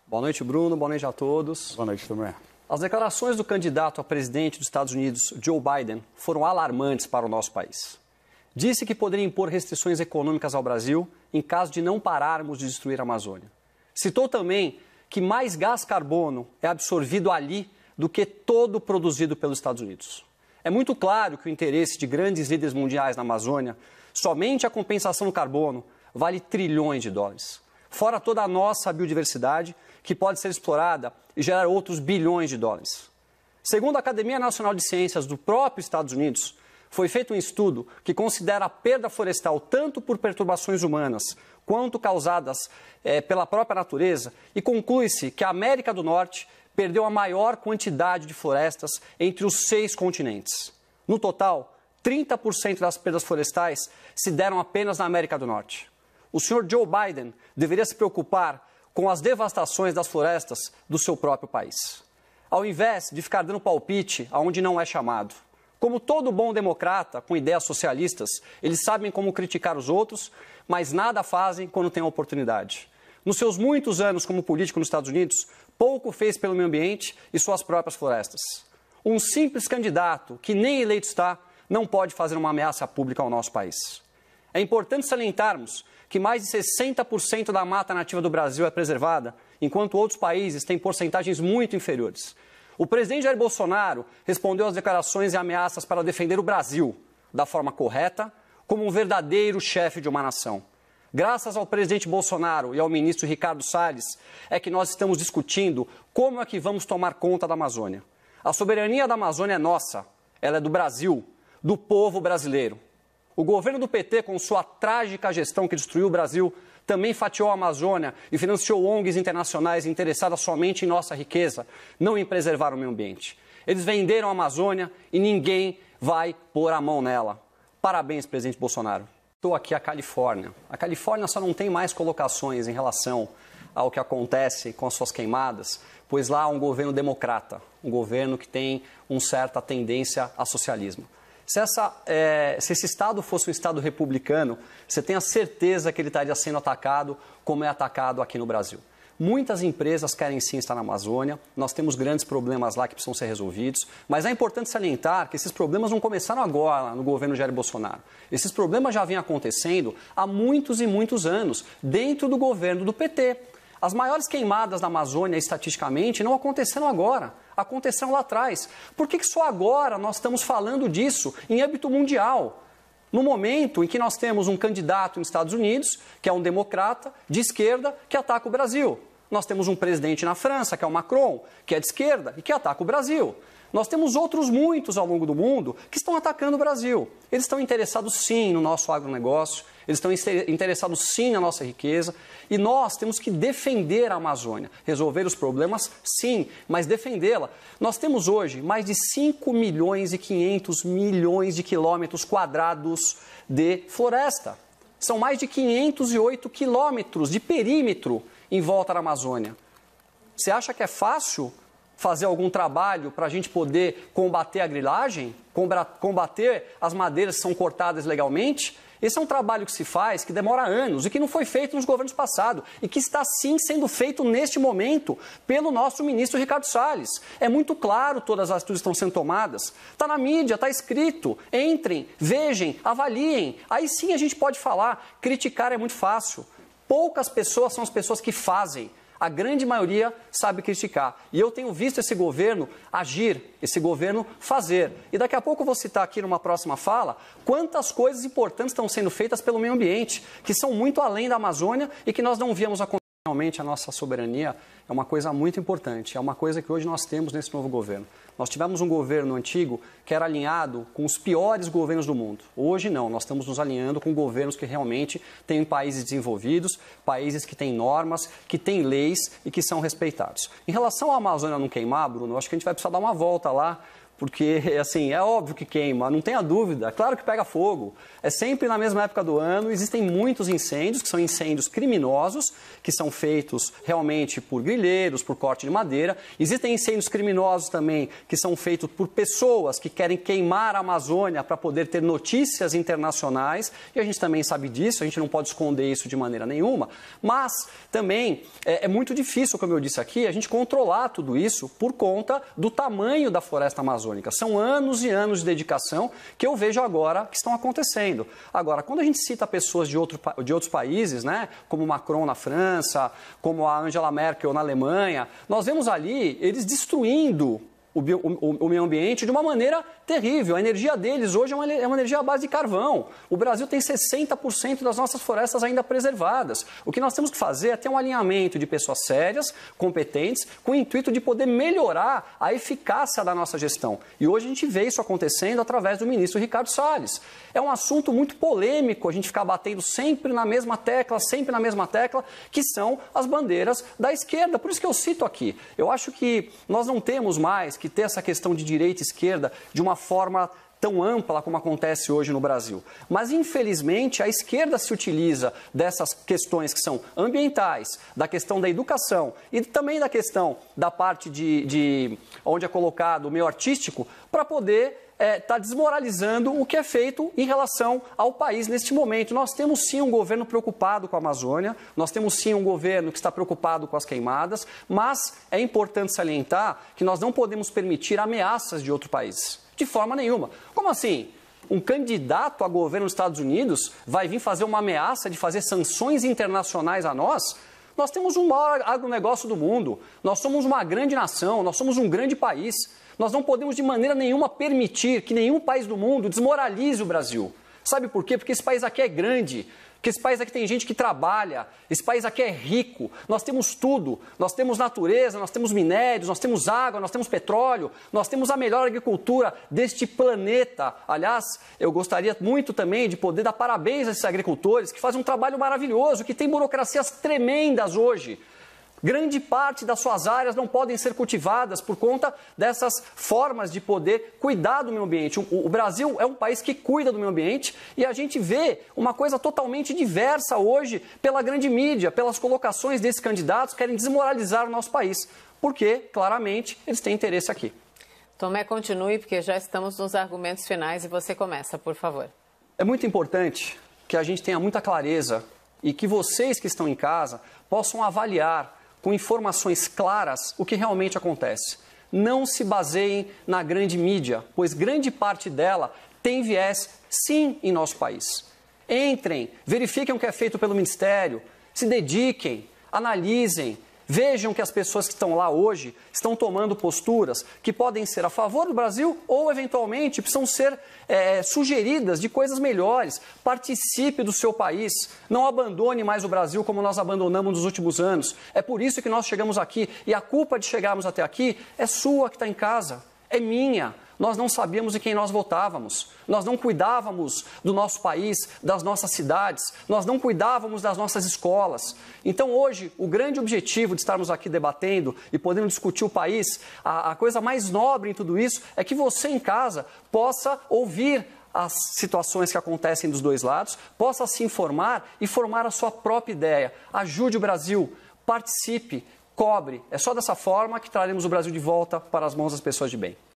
Boa noite, Bruno. Boa noite a todos. Boa noite também. As declarações do candidato a presidente dos Estados Unidos, Joe Biden, foram alarmantes para o nosso país. Disse que poderia impor restrições econômicas ao Brasil em caso de não pararmos de destruir a Amazônia. Citou também que mais gás carbono é absorvido ali do que todo produzido pelos Estados Unidos. É muito claro que o interesse de grandes líderes mundiais na Amazônia, somente a compensação do carbono, vale trilhões de dólares. Fora toda a nossa biodiversidade, que pode ser explorada e gerar outros bilhões de dólares. Segundo a Academia Nacional de Ciências do próprio Estados Unidos, foi feito um estudo que considera a perda florestal tanto por perturbações humanas quanto causadas pela própria natureza e conclui-se que a América do Norte perdeu a maior quantidade de florestas entre os 6 continentes. No total, 30% das perdas florestais se deram apenas na América do Norte. O senhor Joe Biden deveria se preocupar com as devastações das florestas do seu próprio país, ao invés de ficar dando palpite aonde não é chamado. Como todo bom democrata com ideias socialistas, eles sabem como criticar os outros, mas nada fazem quando têm a oportunidade. Nos seus muitos anos como político nos Estados Unidos, pouco fez pelo meio ambiente e suas próprias florestas. Um simples candidato, que nem eleito está, não pode fazer uma ameaça pública ao nosso país. É importante salientarmos que mais de 60% da mata nativa do Brasil é preservada, enquanto outros países têm porcentagens muito inferiores. O presidente Jair Bolsonaro respondeu às declarações e ameaças para defender o Brasil da forma correta, como um verdadeiro chefe de uma nação. Graças ao presidente Bolsonaro e ao ministro Ricardo Salles, é que nós estamos discutindo como é que vamos tomar conta da Amazônia. A soberania da Amazônia é nossa, ela é do Brasil, do povo brasileiro. O governo do PT, com sua trágica gestão que destruiu o Brasil, também fatiou a Amazônia e financiou ONGs internacionais interessadas somente em nossa riqueza, não em preservar o meio ambiente. Eles venderam a Amazônia e ninguém vai pôr a mão nela. Parabéns, presidente Bolsonaro. Estou aqui a Califórnia. A Califórnia só não tem mais colocações em relação ao que acontece com as suas queimadas, pois lá há um governo democrata, um governo que tem uma certa tendência a socialismo. Se esse Estado fosse um Estado republicano, você tem a certeza que ele estaria sendo atacado como é atacado aqui no Brasil. Muitas empresas querem sim estar na Amazônia, nós temos grandes problemas lá que precisam ser resolvidos, mas é importante salientar que esses problemas não começaram agora no governo Jair Bolsonaro. Esses problemas já vêm acontecendo há muitos e muitos anos, dentro do governo do PT. As maiores queimadas na Amazônia, estatisticamente, não aconteceram agora, aconteceram lá atrás. Por que só agora nós estamos falando disso em âmbito mundial? No momento em que nós temos um candidato nos Estados Unidos, que é um democrata de esquerda, que ataca o Brasil. Nós temos um presidente na França, que é o Macron, que é de esquerda e que ataca o Brasil. Nós temos outros muitos ao longo do mundo que estão atacando o Brasil. Eles estão interessados sim no nosso agronegócio, eles estão interessados sim na nossa riqueza e nós temos que defender a Amazônia. Resolver os problemas, sim, mas defendê-la. Nós temos hoje mais de 5 milhões e 500 milhões de quilômetros quadrados de floresta. São mais de 508 quilômetros de perímetro em volta da Amazônia. Você acha que é fácil fazer algum trabalho para a gente poder combater a grilagem, combater as madeiras que são cortadas legalmente? Esse é um trabalho que se faz, que demora anos e que não foi feito nos governos passados e que está sim sendo feito neste momento pelo nosso ministro Ricardo Salles. É muito claro todas as atitudes que estão sendo tomadas. Está na mídia, está escrito. Entrem, vejam, avaliem. Aí sim a gente pode falar. Criticar é muito fácil. Poucas pessoas são as pessoas que fazem. A grande maioria sabe criticar. E eu tenho visto esse governo agir, esse governo fazer. E daqui a pouco eu vou citar aqui numa próxima fala quantas coisas importantes estão sendo feitas pelo meio ambiente, que são muito além da Amazônia e que nós não víamos acontecer. Realmente a nossa soberania é uma coisa muito importante, é uma coisa que hoje nós temos nesse novo governo. Nós tivemos um governo antigo que era alinhado com os piores governos do mundo. Hoje não, nós estamos nos alinhando com governos que realmente têm países desenvolvidos, países que têm normas, que têm leis e que são respeitados. Em relação à Amazônia não queimar, Bruno, eu acho que a gente vai precisar dar uma volta lá, porque, assim, é óbvio que queima, não tenha dúvida, claro que pega fogo. É sempre na mesma época do ano, existem muitos incêndios, que são incêndios criminosos, que são feitos realmente por grileiros, por corte de madeira. Existem incêndios criminosos também, que são feitos por pessoas que querem queimar a Amazônia para poder ter notícias internacionais, e a gente também sabe disso, a gente não pode esconder isso de maneira nenhuma, mas também é muito difícil, como eu disse aqui, a gente controlar tudo isso por conta do tamanho da floresta amazônica. São anos e anos de dedicação que eu vejo agora que estão acontecendo. Agora, quando a gente cita pessoas de outros países, né, como Macron na França, como a Angela Merkel na Alemanha, nós vemos ali eles destruindo o meio ambiente de uma maneira terrível. A energia deles hoje é uma energia à base de carvão. O Brasil tem 60% das nossas florestas ainda preservadas. O que nós temos que fazer é ter um alinhamento de pessoas sérias, competentes, com o intuito de poder melhorar a eficácia da nossa gestão. E hoje a gente vê isso acontecendo através do ministro Ricardo Salles. É um assunto muito polêmico a gente ficar batendo sempre na mesma tecla, que são as bandeiras da esquerda. Por isso que eu cito aqui. Eu acho que nós não temos mais que ter essa questão de direita e esquerda de uma forma tão ampla como acontece hoje no Brasil. Mas, infelizmente, a esquerda se utiliza dessas questões que são ambientais, da questão da educação e também da questão da parte de onde é colocado o meio artístico para poder está desmoralizando o que é feito em relação ao país neste momento. Nós temos sim um governo preocupado com a Amazônia, nós temos sim um governo que está preocupado com as queimadas, mas é importante salientar que nós não podemos permitir ameaças de outro país, de forma nenhuma. Como assim? Um candidato a governo dos Estados Unidos vai vir fazer uma ameaça de fazer sanções internacionais a nós? Nós temos o maior agronegócio do mundo, nós somos uma grande nação, nós somos um grande país. Nós não podemos de maneira nenhuma permitir que nenhum país do mundo desmoralize o Brasil. Sabe por quê? Porque esse país aqui é grande, porque esse país aqui tem gente que trabalha, esse país aqui é rico, nós temos tudo, nós temos natureza, nós temos minérios, nós temos água, nós temos petróleo, nós temos a melhor agricultura deste planeta. Aliás, eu gostaria muito também de poder dar parabéns a esses agricultores que fazem um trabalho maravilhoso, que tem burocracias tremendas hoje. Grande parte das suas áreas não podem ser cultivadas por conta dessas formas de poder cuidar do meio ambiente. O Brasil é um país que cuida do meio ambiente e a gente vê uma coisa totalmente diversa hoje pela grande mídia, pelas colocações desses candidatos que querem desmoralizar o nosso país, porque, claramente, eles têm interesse aqui. Tomé, continue, porque já estamos nos argumentos finais e você começa, por favor. É muito importante que a gente tenha muita clareza e que vocês que estão em casa possam avaliar com informações claras o que realmente acontece. Não se baseiem na grande mídia, pois grande parte dela tem viés, sim, em nosso país. Entrem, verifiquem o que é feito pelo Ministério, se dediquem, analisem, vejam que as pessoas que estão lá hoje estão tomando posturas que podem ser a favor do Brasil ou, eventualmente, precisam ser sugeridas de coisas melhores. Participe do seu país. Não abandone mais o Brasil como nós abandonamos nos últimos anos. É por isso que nós chegamos aqui. E a culpa de chegarmos até aqui é sua que está em casa. É minha. Nós não sabíamos em quem nós votávamos, nós não cuidávamos do nosso país, das nossas cidades, nós não cuidávamos das nossas escolas. Então hoje, o grande objetivo de estarmos aqui debatendo e podendo discutir o país, a coisa mais nobre em tudo isso é que você em casa possa ouvir as situações que acontecem dos dois lados, possa se informar e formar a sua própria ideia. Ajude o Brasil, participe, cobre. É só dessa forma que traremos o Brasil de volta para as mãos das pessoas de bem.